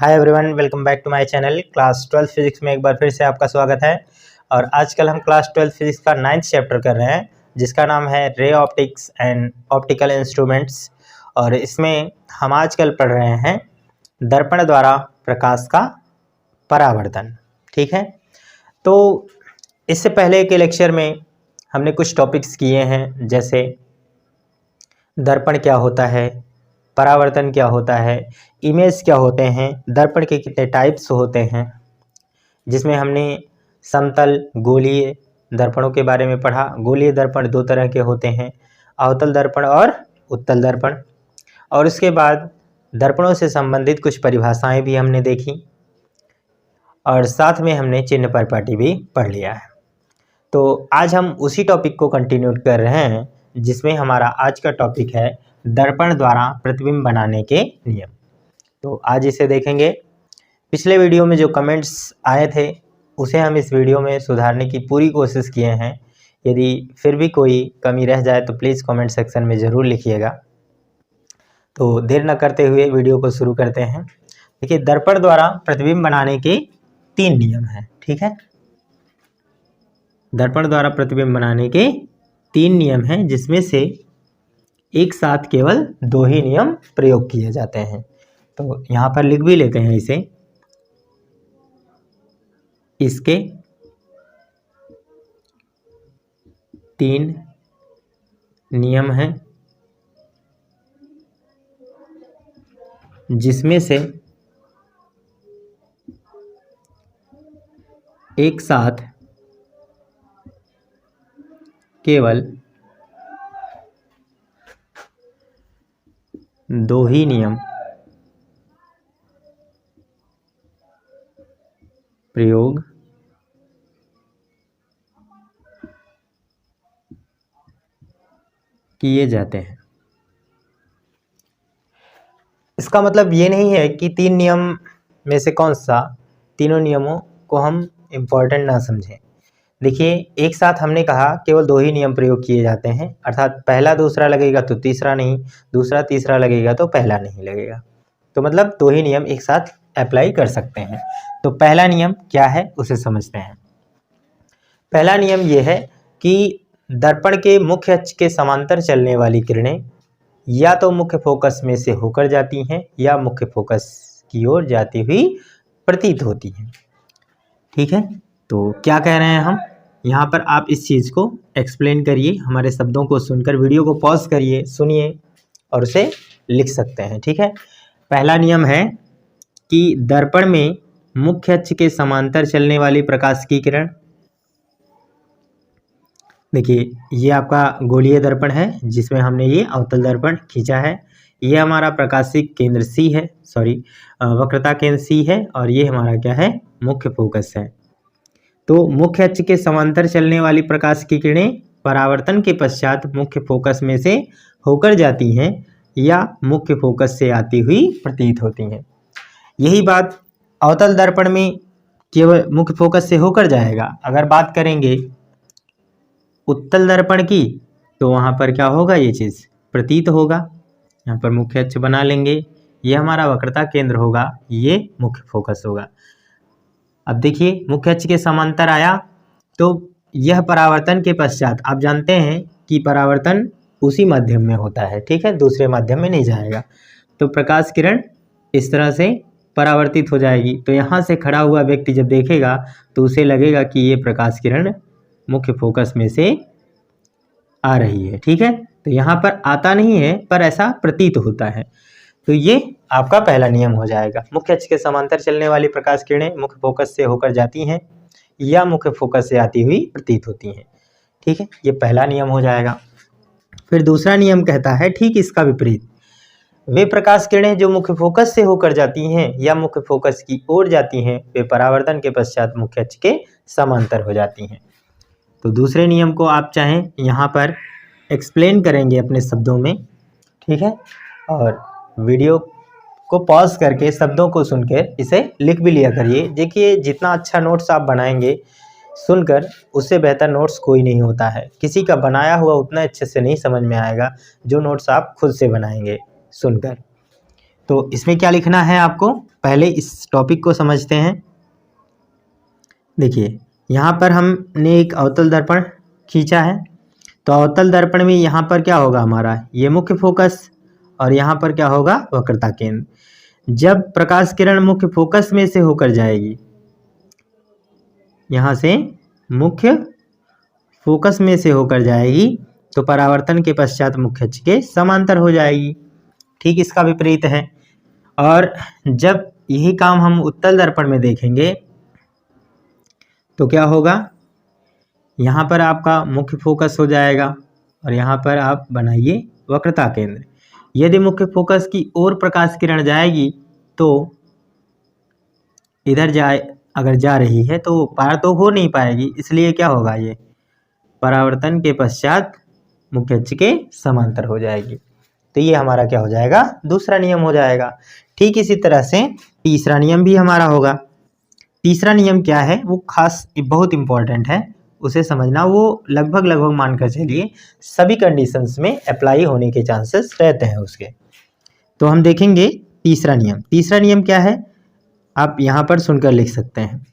Hi everyone, welcome back to my channel. Class 12 physics में एक बार फिर से आपका स्वागत है। और आजकल हम क्लास 12 फिजिक्स का 9th चैप्टर कर रहे हैं, जिसका नाम है ray optics and optical instruments. और इसमें हम आजकल पढ़ रहे हैं दर्पण द्वारा प्रकाश का परावर्तन। ठीक है, तो इससे पहले के लेक्चर में हमने कुछ टॉपिक्स किए हैं, जैसे दर्पण क्या होता है, परावर्तन क्या होता है, इमेज क्या होते हैं, दर्पण के कितने टाइप्स होते हैं, जिसमें हमने समतल गोलीय दर्पणों के बारे में पढ़ा। गोलीय दर्पण दो तरह के होते हैं, अवतल दर्पण और उत्तल दर्पण। और उसके बाद दर्पणों से संबंधित कुछ परिभाषाएं भी हमने देखी, और साथ में हमने चिन्ह परिपाटी भी पढ़ लिया है। तो आज हम उसी टॉपिक को कंटिन्यू कर रहे हैं, जिसमें हमारा आज का टॉपिक है दर्पण द्वारा प्रतिबिंब बनाने के नियम। तो आज इसे देखेंगे। पिछले वीडियो में जो कमेंट्स आए थे उसे हम इस वीडियो में सुधारने की पूरी कोशिश किए हैं। यदि फिर भी कोई कमी रह जाए तो प्लीज़ कमेंट सेक्शन में ज़रूर लिखिएगा। तो देर न करते हुए वीडियो को शुरू करते हैं। देखिए, दर्पण द्वारा प्रतिबिंब बनाने के 3 नियम हैं। ठीक है, दर्पण द्वारा प्रतिबिंब बनाने के 3 नियम हैं, जिसमें से एक साथ केवल 2 ही नियम प्रयोग किए जाते हैं। तो यहाँ पर लिख भी लेते हैं इसे। इसके 3 नियम हैं, जिसमें से एक साथ केवल 2 ही नियम प्रयोग किए जाते हैं। इसका मतलब ये नहीं है कि 3 नियम में से कौन सा, तीनों नियमों को हम इम्पोर्टेंट ना समझें। देखिए, एक साथ हमने कहा केवल 2 ही नियम प्रयोग किए जाते हैं, अर्थात पहला दूसरा लगेगा तो तीसरा नहीं, दूसरा तीसरा लगेगा तो पहला नहीं लगेगा। तो मतलब 2 ही नियम एक साथ अप्लाई कर सकते हैं। तो पहला नियम क्या है उसे समझते हैं। पहला नियम ये है कि दर्पण के मुख्य अक्ष के समांतर चलने वाली किरणें या तो मुख्य फोकस में से होकर जाती हैं या मुख्य फोकस की ओर जाती हुई प्रतीत होती हैं। ठीक है, तो क्या कह रहे हैं हम यहाँ पर, आप इस चीज़ को एक्सप्लेन करिए, हमारे शब्दों को सुनकर वीडियो को पॉज करिए, सुनिए और उसे लिख सकते हैं। ठीक है, पहला नियम है कि दर्पण में मुख्य अक्ष के समांतर चलने वाली प्रकाश की किरण, देखिए ये आपका गोलीय दर्पण है, जिसमें हमने ये अवतल दर्पण खींचा है। ये हमारा प्रकाशिक केंद्र सी है, वक्रता केंद्र सी है, और ये हमारा क्या है, मुख्य फोकस है। तो मुख्य अक्ष के समांतर चलने वाली प्रकाश की किरणें परावर्तन के पश्चात मुख्य फोकस में से होकर जाती हैं या मुख्य फोकस से आती हुई प्रतीत होती हैं। यही बात अवतल दर्पण में केवल मुख्य फोकस से होकर जाएगा। अगर बात करेंगे उत्तल दर्पण की, तो वहाँ पर क्या होगा, ये चीज़ प्रतीत होगा। यहाँ पर मुख्य अक्ष बना लेंगे, ये हमारा वक्रता केंद्र होगा, ये मुख्य फोकस होगा। अब देखिए, मुख्य अक्ष के समांतर आया तो यह परावर्तन के पश्चात, आप जानते हैं कि परावर्तन उसी माध्यम में होता है। ठीक है, दूसरे माध्यम में नहीं जाएगा। तो प्रकाश किरण इस तरह से परावर्तित हो जाएगी। तो यहाँ से खड़ा हुआ व्यक्ति जब देखेगा तो उसे लगेगा कि ये प्रकाश किरण मुख्य फोकस में से आ रही है। ठीक है, तो यहाँ पर आता नहीं है, पर ऐसा प्रतीत होता है। तो ये आपका पहला नियम हो जाएगा, मुख्य अक्ष के समांतर चलने वाली प्रकाश किरणें मुख्य फोकस से होकर जाती हैं या मुख्य फोकस से आती हुई प्रतीत होती हैं। ठीक है, ये पहला नियम हो जाएगा। फिर दूसरा नियम कहता है ठीक इसका विपरीत, वे प्रकाश किरणें जो मुख्य फोकस से होकर जाती हैं या मुख्य फोकस की ओर जाती हैं, वे परावर्तन के पश्चात मुख्य अक्ष के समांतर हो जाती हैं। तो दूसरे नियम को आप चाहें यहाँ पर एक्सप्लेन करेंगे अपने शब्दों में। ठीक है, और वीडियो को पॉज करके शब्दों को सुनकर इसे लिख भी लिया करिए। देखिए, जितना अच्छा नोट्स आप बनाएंगे सुनकर, उससे बेहतर नोट्स कोई नहीं होता है। किसी का बनाया हुआ उतना अच्छे से नहीं समझ में आएगा जो नोट्स आप खुद से बनाएंगे सुनकर। तो इसमें क्या लिखना है आपको, पहले इस टॉपिक को समझते हैं। देखिए यहाँ पर हमने एक अवतल दर्पण खींचा है, तो अवतल दर्पण में यहाँ पर क्या होगा हमारा, ये मुख्य फोकस, और यहाँ पर क्या होगा, वक्रता केंद्र। जब प्रकाश किरण मुख्य फोकस में से होकर जाएगी, यहाँ से मुख्य फोकस में से होकर जाएगी, तो परावर्तन के पश्चात मुख्य अक्ष के समांतर हो जाएगी। ठीक इसका विपरीत है। और जब यही काम हम उत्तल दर्पण में देखेंगे तो क्या होगा, यहाँ पर आपका मुख्य फोकस हो जाएगा और यहाँ पर आप बनाइए वक्रता केंद्र। यदि मुख्य फोकस की ओर प्रकाश किरण जाएगी तो इधर अगर जा रही है तो पार तो हो नहीं पाएगी, इसलिए क्या होगा, ये परावर्तन के पश्चात मुख्य अक्ष के समांतर हो जाएगी। तो ये हमारा क्या हो जाएगा, दूसरा नियम हो जाएगा। ठीक इसी तरह से तीसरा नियम भी हमारा होगा। तीसरा नियम क्या है, वो खास बहुत इंपॉर्टेंट है, उसे समझना। वो लगभग मानकर चलिए सभी कंडीशंस में अप्लाई होने के चांसेस रहते हैं उसके। तो हम देखेंगे तीसरा नियम। तीसरा नियम क्या है, आप यहाँ पर सुनकर लिख सकते हैं।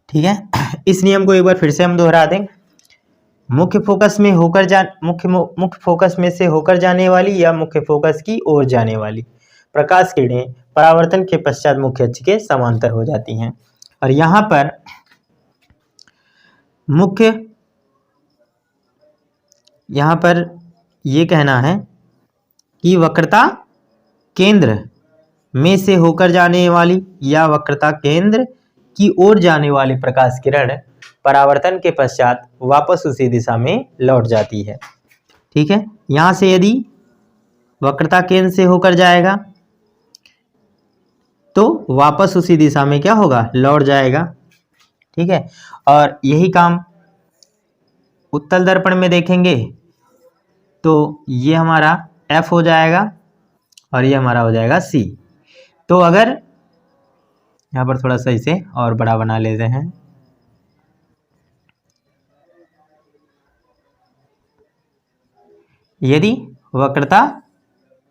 ठीक है, इस नियम को एक बार फिर से हम दोहरा दें। मुख्य फोकस में से होकर जाने वाली या मुख्य फोकस की ओर जाने वाली प्रकाश किरणें परावर्तन के पश्चात मुख्य अक्ष के समांतर हो जाती हैं। और यहाँ पर ये कहना है कि वक्रता केंद्र में से होकर जाने वाली या वक्रता केंद्र की ओर जाने वाली प्रकाश किरण परावर्तन के पश्चात वापस उसी दिशा में लौट जाती है। ठीक है, यहाँ से यदि वक्रता केंद्र से होकर जाएगा तो वापस उसी दिशा में क्या होगा, लौट जाएगा। ठीक है, और यही काम उत्तल दर्पण में देखेंगे तो ये हमारा F हो जाएगा और ये हमारा हो जाएगा C। तो अगर यहाँ पर थोड़ा सा इसे और बड़ा बना लेते हैं, यदि वक्रता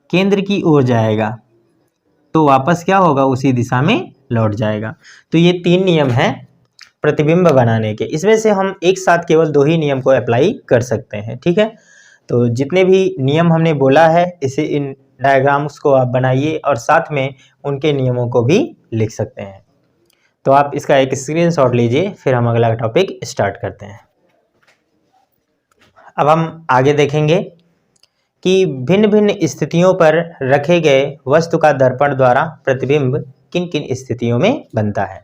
केंद्र की ओर जाएगा तो वापस क्या होगा, उसी दिशा में लौट जाएगा। तो ये 3 नियम हैं प्रतिबिंब बनाने के। इसमें से हम एक साथ केवल 2 ही नियम को अप्लाई कर सकते हैं। ठीक है, तो जितने भी नियम हमने बोला है इसे इन डायग्राम्स को आप बनाइए और साथ में उनके नियमों को भी लिख सकते हैं। तो आप इसका एक स्क्रीनशॉट लीजिए, फिर हम अगला टॉपिक स्टार्ट करते हैं। अब हम आगे देखेंगे कि भिन्न भिन्न स्थितियों पर रखे गए वस्तु का दर्पण द्वारा प्रतिबिंब किन किन स्थितियों में बनता है,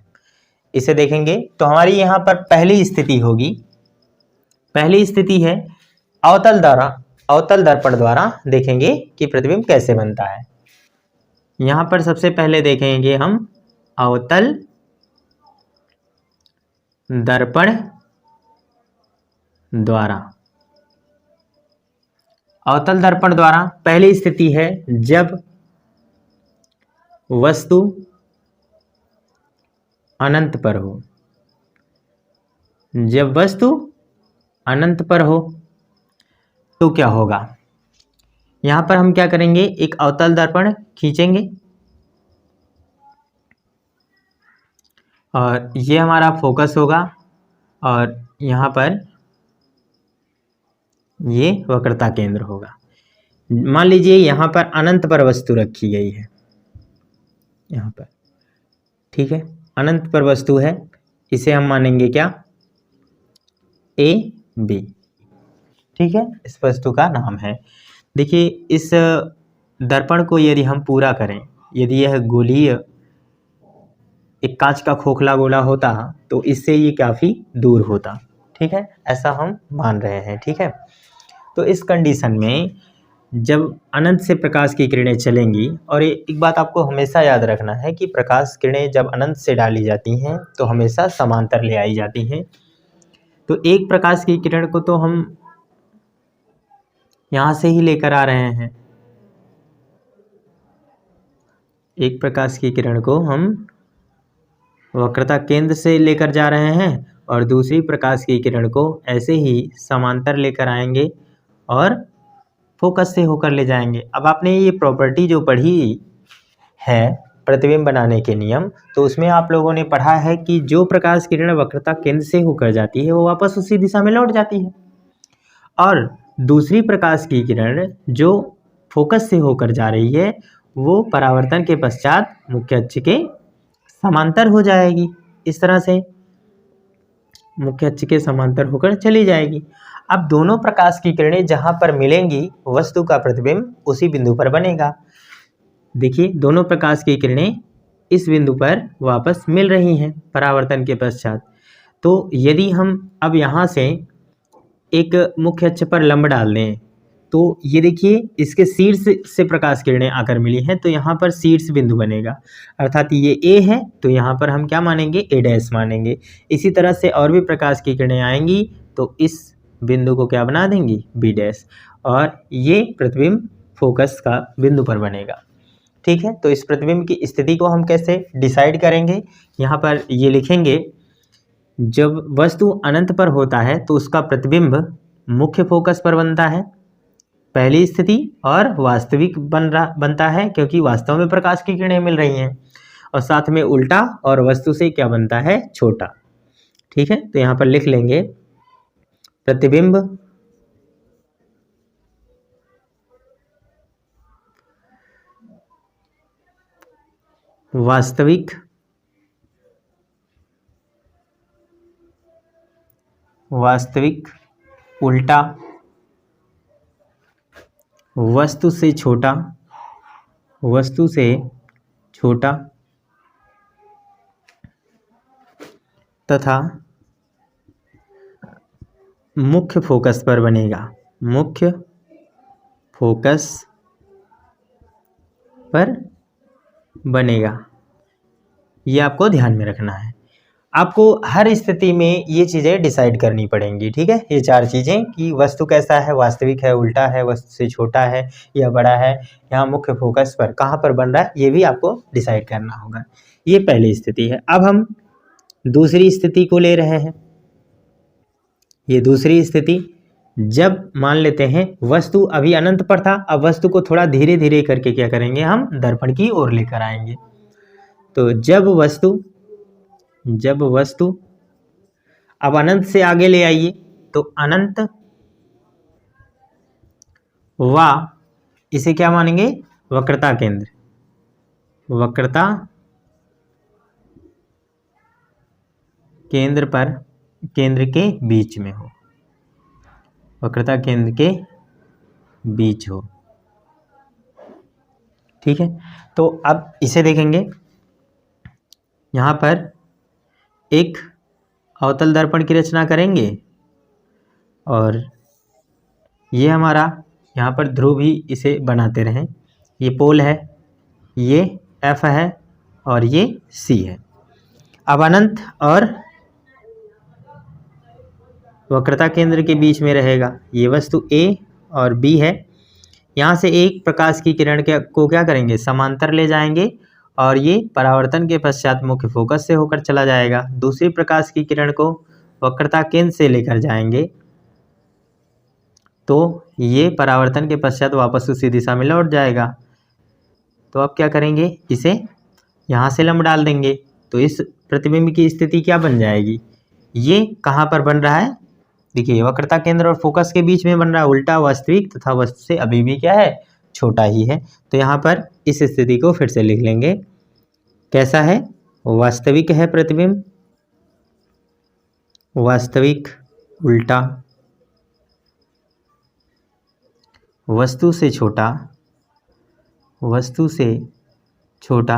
इसे देखेंगे। तो हमारी यहाँ पर पहली स्थिति होगी, पहली स्थिति है अवतल दर्पण द्वारा देखेंगे कि प्रतिबिंब कैसे बनता है। यहाँ पर सबसे पहले देखेंगे हम अवतल दर्पण द्वारा। अवतल दर्पण द्वारा पहली स्थिति है जब वस्तु अनंत पर हो। जब वस्तु अनंत पर हो तो क्या होगा, यहां पर हम क्या करेंगे, एक अवतल दर्पण खींचेंगे और ये हमारा फोकस होगा और यहाँ पर ये वक्रता केंद्र होगा। मान लीजिए यहाँ पर अनंत पर वस्तु रखी गई है, यहाँ पर। ठीक है, अनंत पर वस्तु है, इसे हम मानेंगे क्या, ए बी। ठीक है, इस वस्तु का नाम है। देखिए इस दर्पण को यदि हम पूरा करें, यदि यह गोलीय एक कांच का खोखला गोला होता तो इससे ये काफ़ी दूर होता। ठीक है, ऐसा हम मान रहे हैं। ठीक है, तो इस कंडीशन में जब अनंत से प्रकाश की किरणें चलेंगी, और एक बात आपको हमेशा याद रखना है कि प्रकाश किरणें जब अनंत से डाली जाती हैं तो हमेशा समांतर ले आई जाती हैं। तो एक प्रकाश की किरण को तो हम यहाँ से ही लेकर आ रहे हैं, एक प्रकाश की किरण को हम वक्रता केंद्र से लेकर जा रहे हैं और दूसरी प्रकाश की किरण को ऐसे ही समांतर लेकर आएंगे और फोकस से होकर ले जाएंगे। अब आपने ये प्रॉपर्टी जो पढ़ी है प्रतिबिंब बनाने के नियम, तो उसमें आप लोगों ने पढ़ा है कि जो प्रकाश किरण वक्रता केंद्र से होकर जाती है वो वापस उसी दिशा में लौट जाती है, और दूसरी प्रकाश की किरण जो फोकस से होकर जा रही है वो परावर्तन के पश्चात मुख्य अक्ष के समांतर हो जाएगी। इस तरह से मुख्य अक्ष के समांतर होकर चली जाएगी। अब दोनों प्रकाश की किरणें जहां पर मिलेंगी वस्तु का प्रतिबिंब उसी बिंदु पर बनेगा। देखिए दोनों प्रकाश की किरणें इस बिंदु पर वापस मिल रही हैं परावर्तन के पश्चात। तो यदि हम अब यहाँ से एक मुख्य अक्ष पर लंब डाल दें तो ये देखिए इसके शीर्ष से प्रकाश किरणें आकर मिली हैं, तो यहाँ पर शीर्ष बिंदु बनेगा, अर्थात ये ए है तो यहाँ पर हम क्या मानेंगे, ए डैश मानेंगे। इसी तरह से और भी प्रकाश की किरणें आएंगी तो इस बिंदु को क्या बना देंगी, बी डैश, और ये प्रतिबिंब फोकस का बिंदु पर बनेगा। ठीक है, तो इस प्रतिबिंब की स्थिति को हम कैसे डिसाइड करेंगे, यहाँ पर ये लिखेंगे, जब वस्तु अनंत पर होता है तो उसका प्रतिबिंब मुख्य फोकस पर बनता है, पहली स्थिति, और वास्तविक बनता है क्योंकि वास्तव में प्रकाश की किरणें मिल रही हैं, और साथ में उल्टा और वस्तु से क्या बनता है, छोटा। ठीक है, तो यहाँ पर लिख लेंगे प्रतिबिंब वास्तविक उल्टा वस्तु से छोटा तथा मुख्य फोकस पर बनेगा, मुख्य फोकस पर बनेगा। ये आपको ध्यान में रखना है, आपको हर स्थिति में ये चीज़ें डिसाइड करनी पड़ेंगी। ठीक है, ये चार चीज़ें कि वस्तु कैसा है, वास्तविक है, उल्टा है, वस्तु से छोटा है या बड़ा है, यहाँ मुख्य फोकस पर कहाँ पर बन रहा है, ये भी आपको डिसाइड करना होगा। ये पहली स्थिति है। अब हम दूसरी स्थिति को ले रहे हैं। ये दूसरी स्थिति, जब मान लेते हैं वस्तु अभी अनंत पर था, अब वस्तु को थोड़ा धीरे धीरे करके क्या करेंगे, हम दर्पण की ओर लेकर आएंगे। तो जब वस्तु अब अनंत से आगे ले आइए, तो अनंत व इसे क्या मानेंगे, वक्रता केंद्र, वक्रता केंद्र पर, केंद्र के बीच में हो, वक्रता केंद्र के बीच हो। ठीक है, तो अब इसे देखेंगे, यहाँ पर एक अवतल दर्पण की रचना करेंगे और ये हमारा यहाँ पर ध्रुव ही इसे बनाते रहें। ये पोल है, ये F है और ये C है। अब अनंत और वक्रता केंद्र के बीच में रहेगा, ये वस्तु A और B है। यहाँ से एक प्रकाश की किरण को क्या करेंगे, समांतर ले जाएंगे और ये परावर्तन के पश्चात मुख्य फोकस से होकर चला जाएगा। दूसरी प्रकाश की किरण को वक्रता केंद्र से लेकर जाएंगे तो ये परावर्तन के पश्चात वापस उसी दिशा में लौट जाएगा। तो अब क्या करेंगे, इसे यहाँ से लंब डाल देंगे, तो इस प्रतिबिंब की स्थिति क्या बन जाएगी, ये कहाँ पर बन रहा है, देखिए वक्रता केंद्र और फोकस के बीच में बन रहा है, उल्टा वास्तविक तथा वस्तु से अभी भी क्या है, छोटा ही है। तो यहाँ पर इस स्थिति को फिर से लिख लेंगे, कैसा है, वास्तविक है प्रतिबिंब, वास्तविक उल्टा वस्तु से छोटा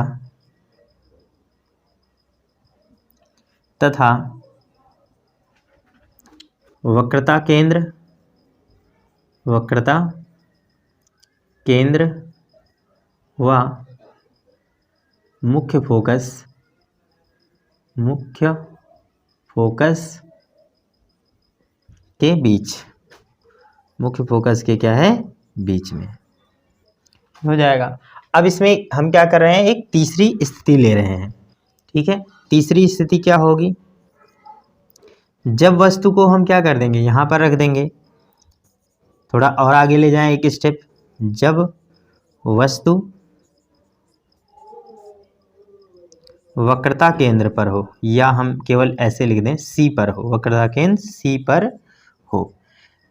तथा वक्रता केंद्र व मुख्य फोकस के बीच, मुख्य फोकस के क्या है, बीच में हो जाएगा। अब इसमें हम क्या कर रहे हैं, एक तीसरी स्थिति ले रहे हैं। ठीक है, तीसरी स्थिति क्या होगी, जब वस्तु को हम क्या कर देंगे, यहाँ पर रख देंगे, थोड़ा और आगे ले जाएं एक स्टेप, जब वस्तु वक्रता केंद्र पर हो, या हम केवल ऐसे लिख दें सी पर हो, वक्रता केंद्र सी पर हो।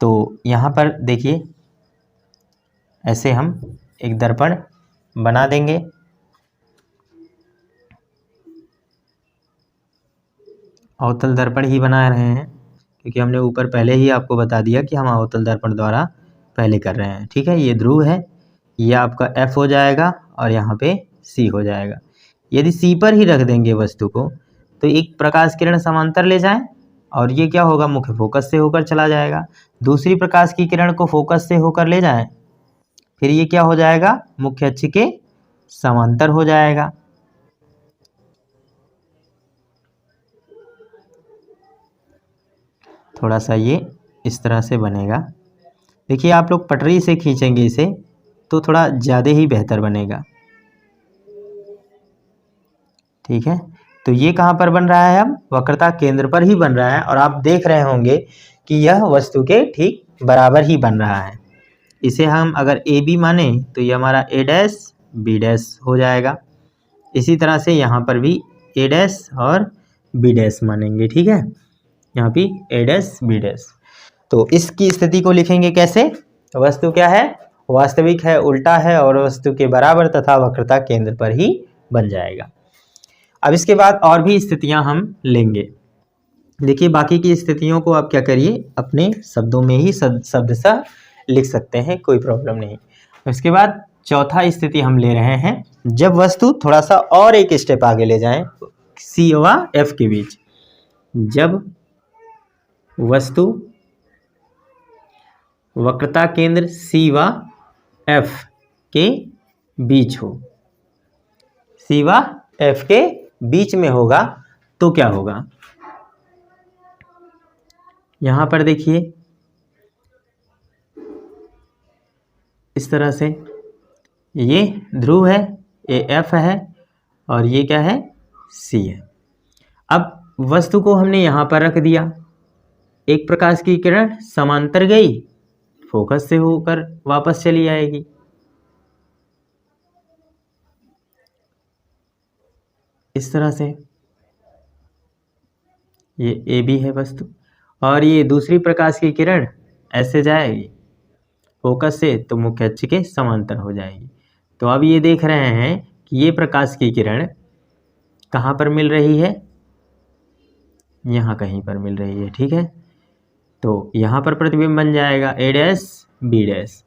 तो यहाँ पर देखिए ऐसे हम एक दर्पण बना देंगे। अवतल दर्पण ही बना रहे हैं क्योंकि हमने ऊपर पहले ही आपको बता दिया कि हम अवतल दर्पण द्वारा पहले कर रहे हैं। ठीक है, ये ध्रुव है, ये आपका F हो जाएगा और यहाँ पे C हो जाएगा। यदि C पर ही रख देंगे वस्तु को तो एक प्रकाश किरण समांतर ले जाएं और ये क्या होगा, मुख्य फोकस से होकर चला जाएगा। दूसरी प्रकाश की किरण को फोकस से होकर ले जाएं, फिर ये क्या हो जाएगा, मुख्य अक्ष के समांतर हो जाएगा। थोड़ा सा ये इस तरह से बनेगा। देखिए आप लोग पटरी से खींचेंगे इसे तो थोड़ा ज़्यादा ही बेहतर बनेगा। ठीक है, तो ये कहाँ पर बन रहा है, अब वक्रता केंद्र पर ही बन रहा है और आप देख रहे होंगे कि यह वस्तु के ठीक बराबर ही बन रहा है। इसे हम अगर ए बी माने तो ये हमारा ए डैश बी डैश हो जाएगा। इसी तरह से यहाँ पर भी ए डैश और बी डैश मानेंगे। ठीक है, यहाँ भी ए डैश बी डैश। तो इसकी स्थिति को लिखेंगे कैसे, वस्तु क्या है, वास्तविक है, उल्टा है और वस्तु के बराबर तथा वक्रता केंद्र पर ही बन जाएगा। अब इसके बाद और भी स्थितियां हम लेंगे। देखिए बाकी की स्थितियों को आप क्या करिए, अपने शब्दों में ही शब्दशः लिख सकते हैं, कोई प्रॉब्लम नहीं। उसके बाद चौथा स्थिति हम ले रहे हैं, जब वस्तु थोड़ा सा और एक स्टेप आगे ले जाएं सी व एफ के बीच। जब वस्तु वक्रता केंद्र सी व एफ के बीच हो, सी व एफ के बीच में होगा तो क्या होगा। यहां पर देखिए इस तरह से ये ध्रुव है, ये एफ है और ये क्या है, सी है। अब वस्तु को हमने यहां पर रख दिया, एक प्रकाश की किरण समांतर गई, फोकस से होकर वापस चली आएगी। इस तरह से ये ए बी है वस्तु और ये दूसरी प्रकाश की किरण ऐसे जाएगी फोकस से तो मुख्य अक्ष के समांतर हो जाएगी। तो अब ये देख रहे हैं कि ये प्रकाश की किरण कहाँ पर मिल रही है, यहाँ कहीं पर मिल रही है। ठीक है, तो यहाँ पर प्रतिबिंब बन जाएगा ए डैश बी डैश।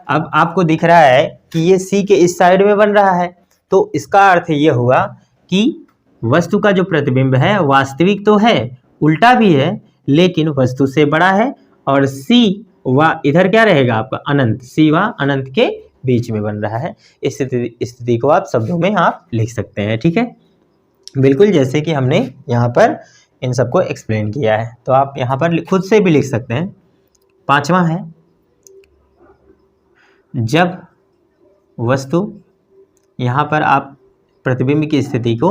अब आपको दिख रहा है कि ये सी के इस साइड में बन रहा है, तो इसका अर्थ ये हुआ कि वस्तु का जो प्रतिबिंब है वास्तविक तो है, उल्टा भी है, लेकिन वस्तु से बड़ा है और सी व इधर क्या रहेगा आपका अनंत, सी व अनंत के बीच में बन रहा है। इस स्थिति को आप शब्दों में आप लिख सकते हैं। ठीक है, बिल्कुल जैसे कि हमने यहाँ पर इन सबको एक्सप्लेन किया है, तो आप यहाँ पर खुद से भी लिख सकते हैं। पांचवा है, जब वस्तु, यहाँ पर आप प्रतिबिंब की स्थिति को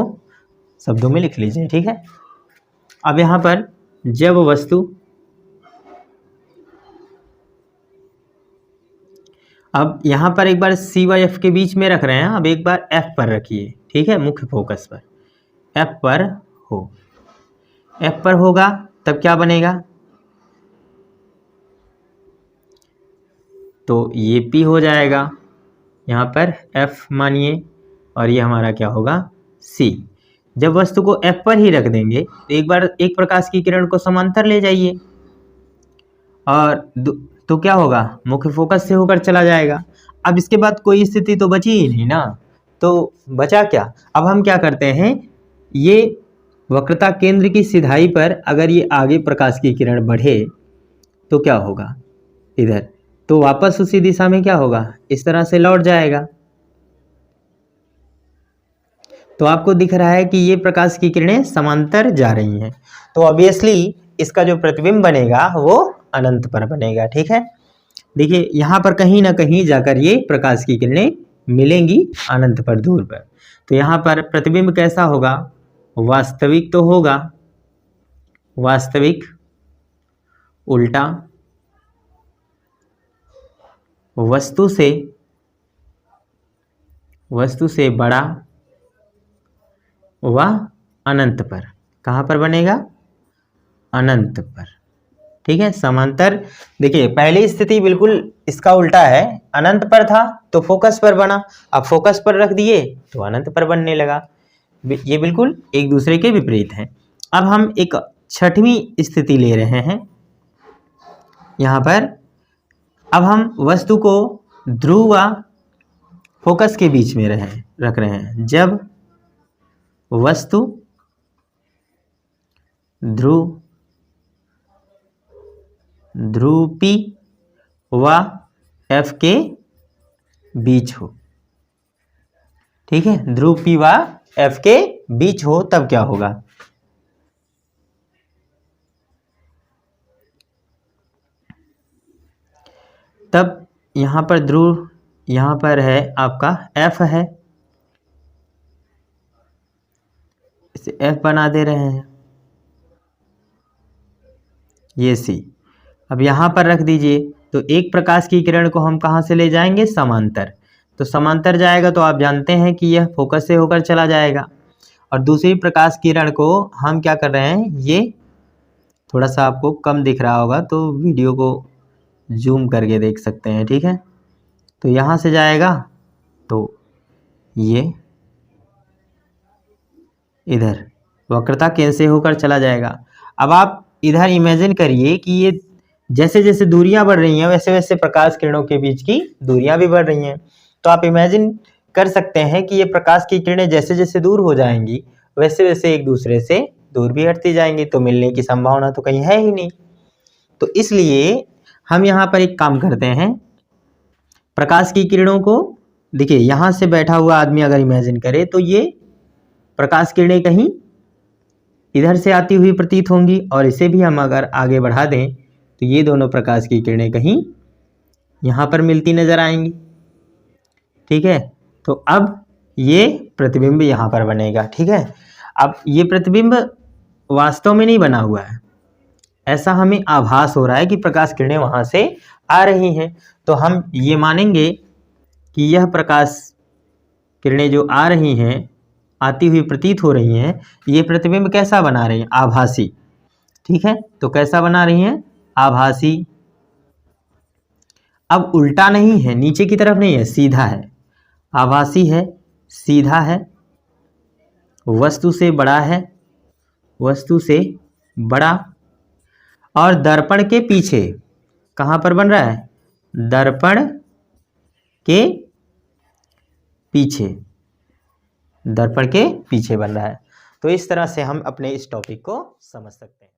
शब्दों में लिख लीजिए। ठीक है, अब यहाँ पर जब वस्तु, अब यहाँ पर एक बार सी व एफ के बीच में रख रहे हैं, अब एक बार एफ पर रखिए। ठीक है, मुख्य फोकस पर एफ पर हो, एफ पर होगा तब क्या बनेगा, तो ये P हो जाएगा, यहाँ पर F मानिए और ये हमारा क्या होगा C। जब वस्तु को F पर ही रख देंगे तो एक बार एक प्रकाश की किरण को समांतर ले जाइए और तो क्या होगा, मुख्य फोकस से होकर चला जाएगा। अब इसके बाद कोई स्थिति तो बची ही नहीं ना, तो बचा क्या, अब हम क्या करते हैं, ये वक्रता केंद्र की सिधाई पर अगर ये आगे प्रकाश की किरण बढ़े तो क्या होगा इधर, तो वापस उसी दिशा में क्या होगा, इस तरह से लौट जाएगा। तो आपको दिख रहा है कि ये प्रकाश की किरणें समांतर जा रही हैं, तो ऑब्वियसली इसका जो प्रतिबिंब बनेगा वो अनंत पर बनेगा। ठीक है, देखिए यहाँ पर कहीं ना कहीं जाकर ये प्रकाश की किरणें मिलेंगी अनंत पर, दूर पर। तो यहाँ पर प्रतिबिंब कैसा होगा, वास्तविक तो होगा, वास्तविक उल्टा वस्तु से बड़ा व अनंत पर। कहाँ पर बनेगा? अनंत पर। ठीक है, समांतर। देखिए पहली स्थिति बिल्कुल इसका उल्टा है, अनंत पर था तो फोकस पर बना, अब फोकस पर रख दिए तो अनंत पर बनने लगा। ये बिल्कुल एक दूसरे के विपरीत हैं। अब हम एक छठवीं स्थिति ले रहे हैं यहाँ पर। अब हम वस्तु को ध्रुव व फोकस के बीच में रख रहे हैं। जब वस्तु ध्रुव P व F के बीच हो। ठीक है, ध्रुव P व F के बीच हो तब क्या होगा? तब यहाँ पर ध्रुव, यहाँ पर है आपका F है, इसे F बना दे रहे हैं, ये C। अब यहाँ पर रख दीजिए तो एक प्रकाश की किरण को हम कहाँ से ले जाएंगे? समांतर। तो समांतर जाएगा तो आप जानते हैं कि यह फोकस से होकर चला जाएगा। और दूसरी प्रकाश किरण को हम क्या कर रहे हैं, ये थोड़ा सा आपको कम दिख रहा होगा तो वीडियो को जूम करके देख सकते हैं। ठीक है, तो यहाँ से जाएगा तो ये इधर वक्रता केंद्र से होकर चला जाएगा। अब आप इधर इमेजिन करिए कि ये जैसे जैसे दूरियां बढ़ रही हैं वैसे वैसे प्रकाश किरणों के बीच की दूरियां भी बढ़ रही हैं। तो आप इमेजिन कर सकते हैं कि ये प्रकाश की किरणें जैसे जैसे दूर हो जाएंगी वैसे वैसे एक दूसरे से दूर भी हटती जाएंगी, तो मिलने की संभावना तो कहीं है ही नहीं। तो इसलिए हम यहाँ पर एक काम करते हैं, प्रकाश की किरणों को, देखिए यहाँ से बैठा हुआ आदमी अगर इमेजिन करे तो ये प्रकाश किरणें कहीं इधर से आती हुई प्रतीत होंगी, और इसे भी हम अगर आगे बढ़ा दें तो ये दोनों प्रकाश की किरणें कहीं यहाँ पर मिलती नजर आएंगी। ठीक है, तो अब ये प्रतिबिंब यहाँ पर बनेगा। ठीक है, अब ये प्रतिबिंब वास्तव में नहीं बना हुआ है, ऐसा हमें आभास हो रहा है कि प्रकाश किरणें वहाँ से आ रही हैं। तो हम ये मानेंगे कि यह प्रकाश किरणें जो आ रही हैं, आती हुई प्रतीत हो रही हैं, ये प्रतिबिंब कैसा बना रही हैं? आभासी। ठीक है, तो कैसा बना रही हैं? आभासी। अब उल्टा नहीं है, नीचे की तरफ नहीं है, सीधा है। आभासी है, सीधा है, वस्तु से बड़ा है, वस्तु से बड़ा, और दर्पण के पीछे। कहाँ पर बन रहा है? दर्पण के पीछे, दर्पण के पीछे बन रहा है। तो इस तरह से हम अपने इस टॉपिक को समझ सकते हैं।